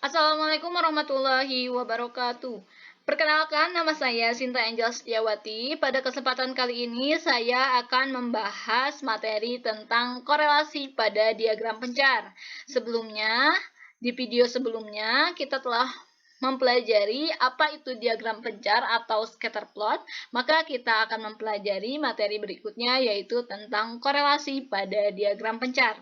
Assalamualaikum warahmatullahi wabarakatuh. Perkenalkan, nama saya Sinta Angel Setiawati. Pada kesempatan kali ini, saya akan membahas materi tentang korelasi pada diagram pencar. Sebelumnya, di video sebelumnya, kita telah mempelajari apa itu diagram pencar atau scatter plot, maka kita akan mempelajari materi berikutnya, yaitu tentang korelasi pada diagram pencar.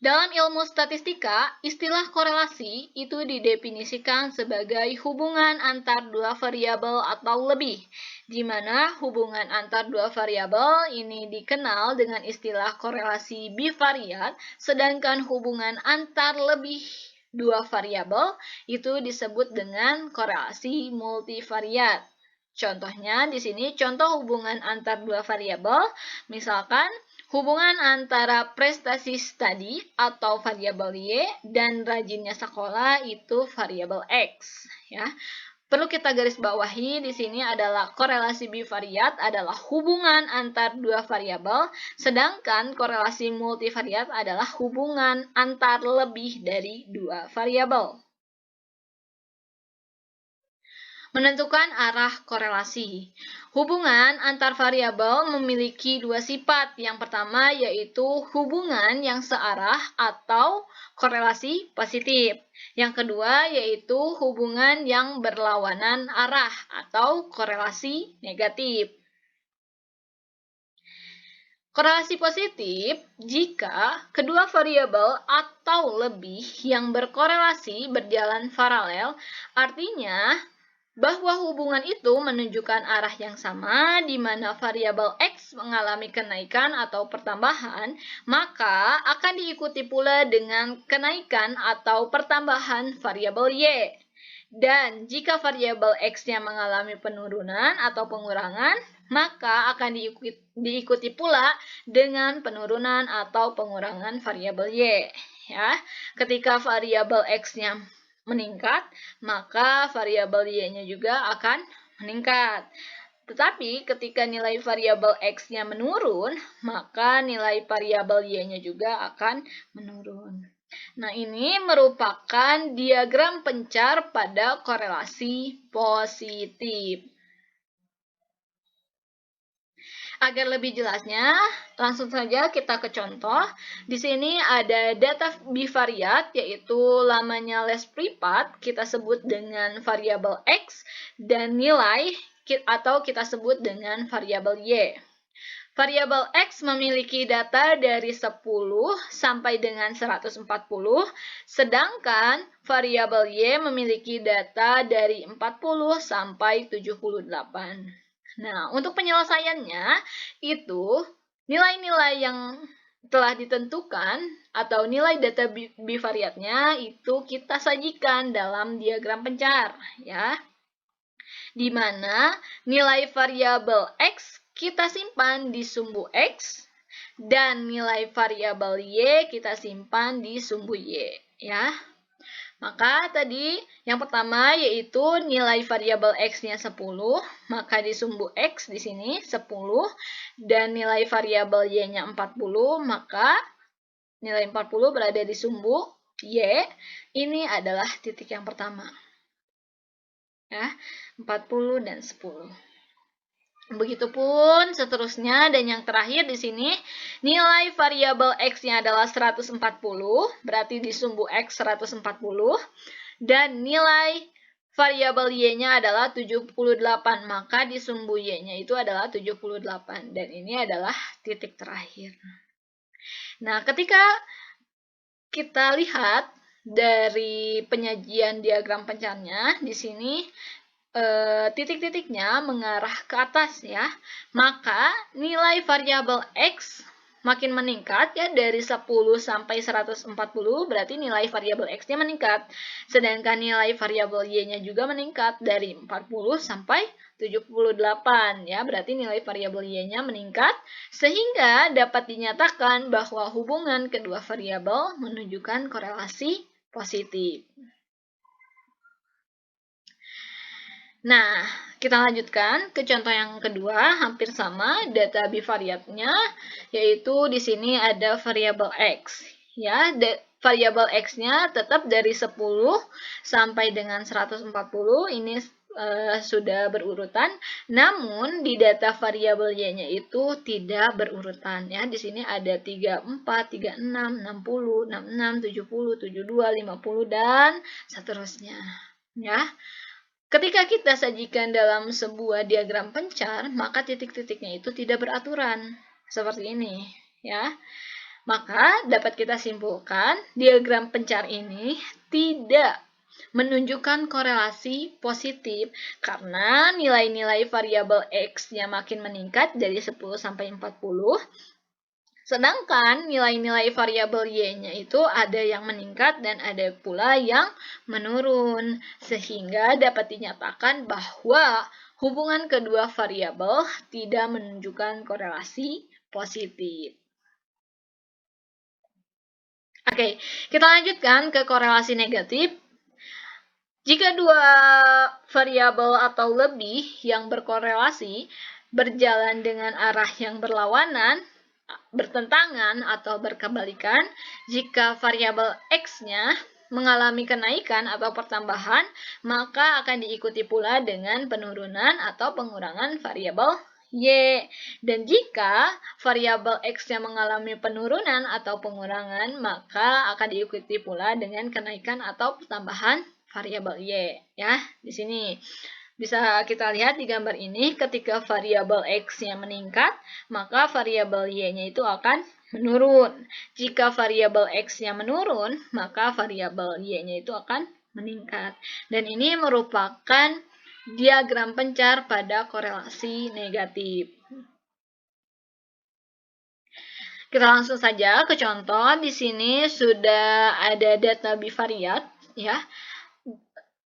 Dalam ilmu statistika, istilah korelasi itu didefinisikan sebagai hubungan antar dua variabel atau lebih, di mana hubungan antar dua variabel ini dikenal dengan istilah korelasi bivariat, sedangkan hubungan antar lebih dua variabel itu disebut dengan korelasi multivariat. Contohnya di sini contoh hubungan antar dua variabel, misalkan hubungan antara prestasi studi atau variabel Y dan rajinnya sekolah itu variabel X, ya. Perlu kita garis bawahi di sini adalah korelasi bivariat adalah hubungan antar dua variabel, sedangkan korelasi multivariat adalah hubungan antar lebih dari dua variabel. Menentukan arah korelasi. Hubungan antar variabel memiliki dua sifat. Yang pertama yaitu hubungan yang searah atau korelasi positif. Yang kedua yaitu hubungan yang berlawanan arah atau korelasi negatif. Korelasi positif jika kedua variabel atau lebih yang berkorelasi berjalan paralel, artinya bahwa hubungan itu menunjukkan arah yang sama di mana variabel X mengalami kenaikan atau pertambahan, maka akan diikuti pula dengan kenaikan atau pertambahan variabel Y. Dan jika variabel X-nya mengalami penurunan atau pengurangan, maka akan diikuti pula dengan penurunan atau pengurangan variabel Y. Ya, ketika variabel X-nya meningkat, maka variabel Y-nya juga akan meningkat. Tetapi ketika nilai variabel X-nya menurun, maka nilai variabel Y-nya juga akan menurun. Nah, ini merupakan diagram pencar pada korelasi positif. Agar lebih jelasnya, langsung saja kita ke contoh. Di sini ada data bivariat, yaitu lamanya les privat, kita sebut dengan variabel X, dan nilai atau kita sebut dengan variabel Y. Variabel X memiliki data dari 10 sampai dengan 140, sedangkan variabel Y memiliki data dari 40 sampai 78. Nah, untuk penyelesaiannya itu nilai-nilai yang telah ditentukan atau nilai data bivariatnya itu kita sajikan dalam diagram pencar, ya. Di mana nilai variabel X kita simpan di sumbu X dan nilai variabel Y kita simpan di sumbu Y, ya. Maka tadi yang pertama yaitu nilai variabel X-nya 10, maka di sumbu X di sini 10, dan nilai variabel Y-nya 40, maka nilai 40 berada di sumbu Y. Ini adalah titik yang pertama. Ya, 40 dan 10. Begitupun seterusnya, dan yang terakhir di sini nilai variabel X-nya adalah 140, berarti di sumbu X 140, dan nilai variabel Y-nya adalah 78, maka di sumbu Y-nya itu adalah 78, dan ini adalah titik terakhir. Nah, ketika kita lihat dari penyajian diagram pencarnya di sini titik-titiknya mengarah ke atas, ya. Maka nilai variabel X makin meningkat, ya, dari 10 sampai 140, berarti nilai variabel X-nya meningkat. Sedangkan nilai variabel Y-nya juga meningkat dari 40 sampai 78, ya, berarti nilai variabel Y-nya meningkat sehingga dapat dinyatakan bahwa hubungan kedua variabel menunjukkan korelasi positif. Nah, kita lanjutkan ke contoh yang kedua, hampir sama data bivariatnya, yaitu di sini ada variabel X. Ya, variabel X-nya tetap dari 10 sampai dengan 140, ini sudah berurutan, namun di data variabel Y-nya itu tidak berurutan ya. Di sini ada 34, 36, 60, 66, 70, 72, 50 dan seterusnya ya. Ketika kita sajikan dalam sebuah diagram pencar, maka titik-titiknya itu tidak beraturan seperti ini ya. Maka dapat kita simpulkan diagram pencar ini tidak menunjukkan korelasi positif karena nilai-nilai variabel X-nya makin meningkat dari 10 sampai 40, sedangkan nilai-nilai variabel Y-nya itu ada yang meningkat dan ada pula yang menurun, sehingga dapat dinyatakan bahwa hubungan kedua variabel tidak menunjukkan korelasi positif. Oke, kita lanjutkan ke korelasi negatif. Jika dua variabel atau lebih yang berkorelasi berjalan dengan arah yang berlawanan, bertentangan atau berkebalikan, jika variabel X-nya mengalami kenaikan atau pertambahan, maka akan diikuti pula dengan penurunan atau pengurangan variabel Y. Dan jika variabel X-nya mengalami penurunan atau pengurangan, maka akan diikuti pula dengan kenaikan atau pertambahan variabel Y ya. Di sini bisa kita lihat di gambar ini, ketika variabel X-nya meningkat, maka variabel Y-nya itu akan menurun. Jika variabel X-nya menurun, maka variabel Y-nya itu akan meningkat. Dan ini merupakan diagram pencar pada korelasi negatif. Kita langsung saja ke contoh. Di sini sudah ada data bivariat ya.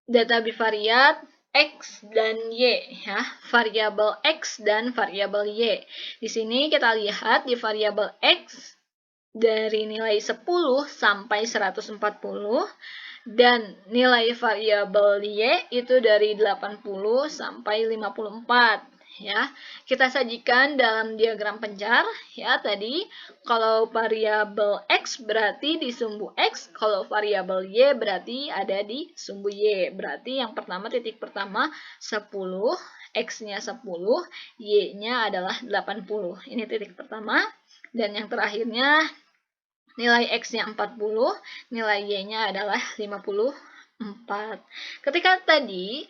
Data bivariat X dan Y ya, variabel X dan variabel Y. Di sini kita lihat di variabel X dari nilai 10 sampai 140 dan nilai variabel Y itu dari 80 sampai 54. Ya, kita sajikan dalam diagram pencar ya. Tadi kalau variabel X berarti di sumbu X, kalau variabel Y berarti ada di sumbu Y. Berarti yang pertama, titik pertama 10, X-nya 10, Y-nya adalah 80. Ini titik pertama. Dan yang terakhirnya nilai X-nya 40, nilai Y-nya adalah 54. Ketika tadi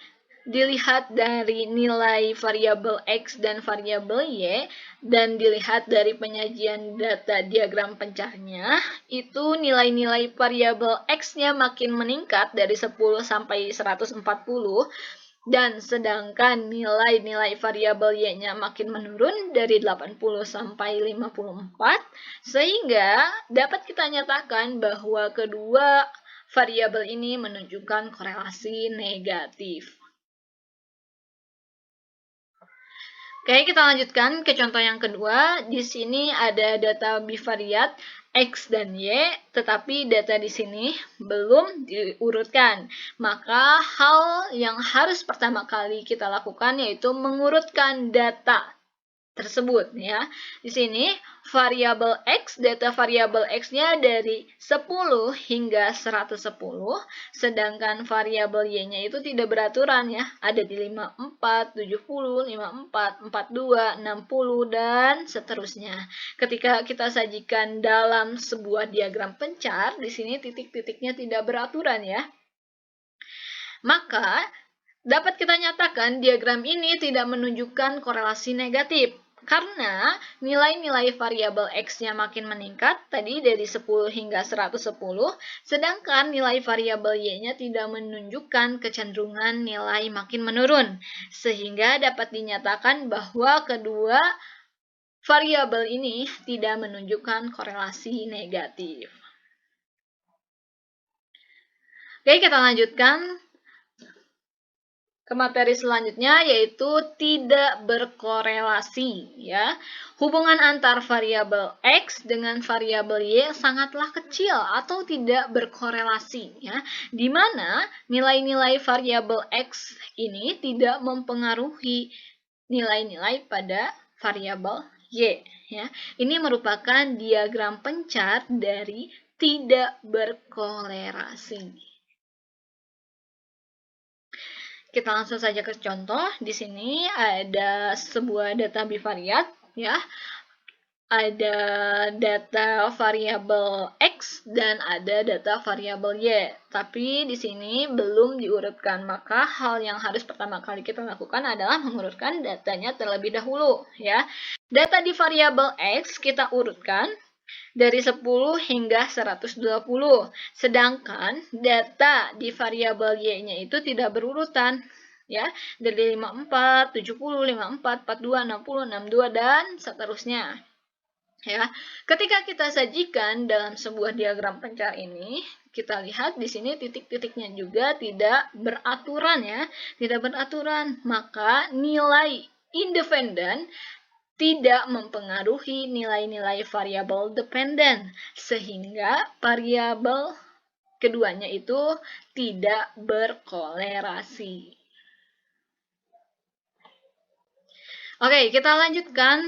dilihat dari nilai variabel X dan variabel Y, dan dilihat dari penyajian data diagram pencarnya, itu nilai-nilai variabel X-nya makin meningkat dari 10 sampai 140, dan sedangkan nilai-nilai variabel Y-nya makin menurun dari 80 sampai 54, sehingga dapat kita nyatakan bahwa kedua variabel ini menunjukkan korelasi negatif. Oke, kita lanjutkan ke contoh yang kedua. Di sini ada data bivariat X dan Y, tetapi data di sini belum diurutkan. Maka hal yang harus pertama kali kita lakukan yaitu mengurutkan data tersebut ya. Di sini variabel X, data variabel X-nya dari 10 hingga 110, sedangkan variabel Y-nya itu tidak beraturan ya. Ada di 54, 70, 54, 42, 60 dan seterusnya. Ketika kita sajikan dalam sebuah diagram pencar, di sini titik-titiknya tidak beraturan ya. Maka dapat kita nyatakan diagram ini tidak menunjukkan korelasi negatif. Karena nilai-nilai variabel X-nya makin meningkat, tadi dari 10 hingga 110, sedangkan nilai variabel Y-nya tidak menunjukkan kecenderungan nilai makin menurun. Sehingga dapat dinyatakan bahwa kedua variabel ini tidak menunjukkan korelasi negatif. Oke, kita lanjutkan ke materi selanjutnya, yaitu tidak berkorelasi ya. Hubungan antar variabel X dengan variabel Y sangatlah kecil atau tidak berkorelasi ya, di mana nilai-nilai variabel X ini tidak mempengaruhi nilai-nilai pada variabel Y ya. Ini merupakan diagram pencar dari tidak berkolerasi. Kita langsung saja ke contoh. Di sini ada sebuah data bivariat, ya. Ada data variabel X dan ada data variabel Y. Tapi di sini belum diurutkan, maka hal yang harus pertama kali kita lakukan adalah mengurutkan datanya terlebih dahulu, ya. Data di variabel X kita urutkan dari 10 hingga 120. Sedangkan data di variabel Y-nya itu tidak berurutan, ya. Dari 54, 70, 54, 42, 60, 62 dan seterusnya. Ya. Ketika kita sajikan dalam sebuah diagram pencar ini, kita lihat di sini titik-titiknya juga tidak beraturan, ya. Tidak beraturan, maka nilai independen tidak mempengaruhi nilai-nilai variabel dependen, sehingga variabel keduanya itu tidak berkolerasi. Oke, kita lanjutkan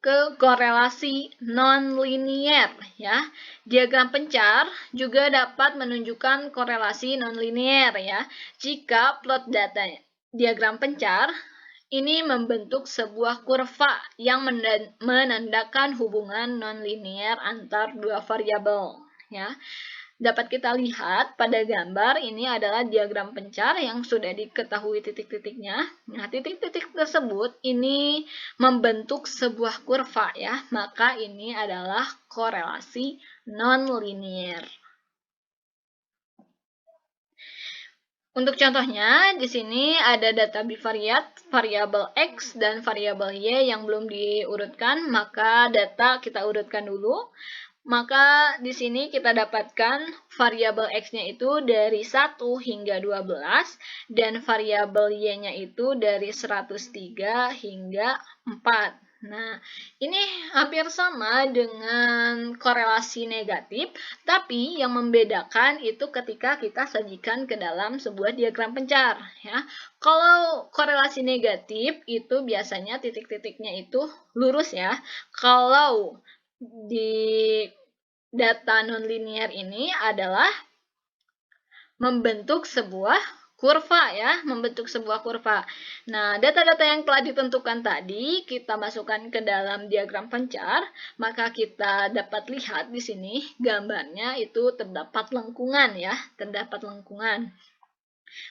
ke korelasi nonlinier, ya. Diagram pencar juga dapat menunjukkan korelasi nonlinier, ya. Jika plot data diagram pencar ini membentuk sebuah kurva yang menandakan hubungan nonlinier antar dua variabel, ya. Dapat kita lihat pada gambar ini adalah diagram pencar yang sudah diketahui titik-titiknya. Nah, titik-titik tersebut ini membentuk sebuah kurva, ya. Maka ini adalah korelasi nonlinier. Untuk contohnya, di sini ada data bivariat, variabel X dan variabel Y yang belum diurutkan, maka data kita urutkan dulu. Maka di sini kita dapatkan variabel X-nya itu dari 1 hingga 12 dan variabel Y-nya itu dari 103 hingga 4. Nah, ini hampir sama dengan korelasi negatif, tapi yang membedakan itu ketika kita sajikan ke dalam sebuah diagram pencar, ya. Kalau korelasi negatif itu biasanya titik-titiknya itu lurus, ya. Kalau di data nonlinear ini adalah membentuk sebuah kurva, ya, membentuk sebuah kurva. Nah, data-data yang telah ditentukan tadi kita masukkan ke dalam diagram pencar, maka kita dapat lihat di sini gambarnya itu terdapat lengkungan, ya, terdapat lengkungan.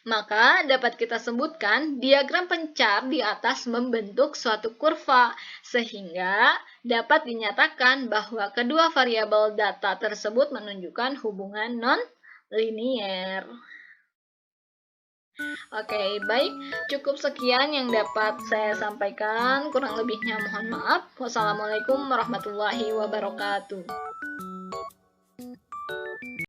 Maka dapat kita sebutkan diagram pencar di atas membentuk suatu kurva, sehingga dapat dinyatakan bahwa kedua variabel data tersebut menunjukkan hubungan non-linier. Oke, baik. Cukup sekian yang dapat saya sampaikan. Kurang lebihnya mohon maaf. Wassalamualaikum warahmatullahi wabarakatuh.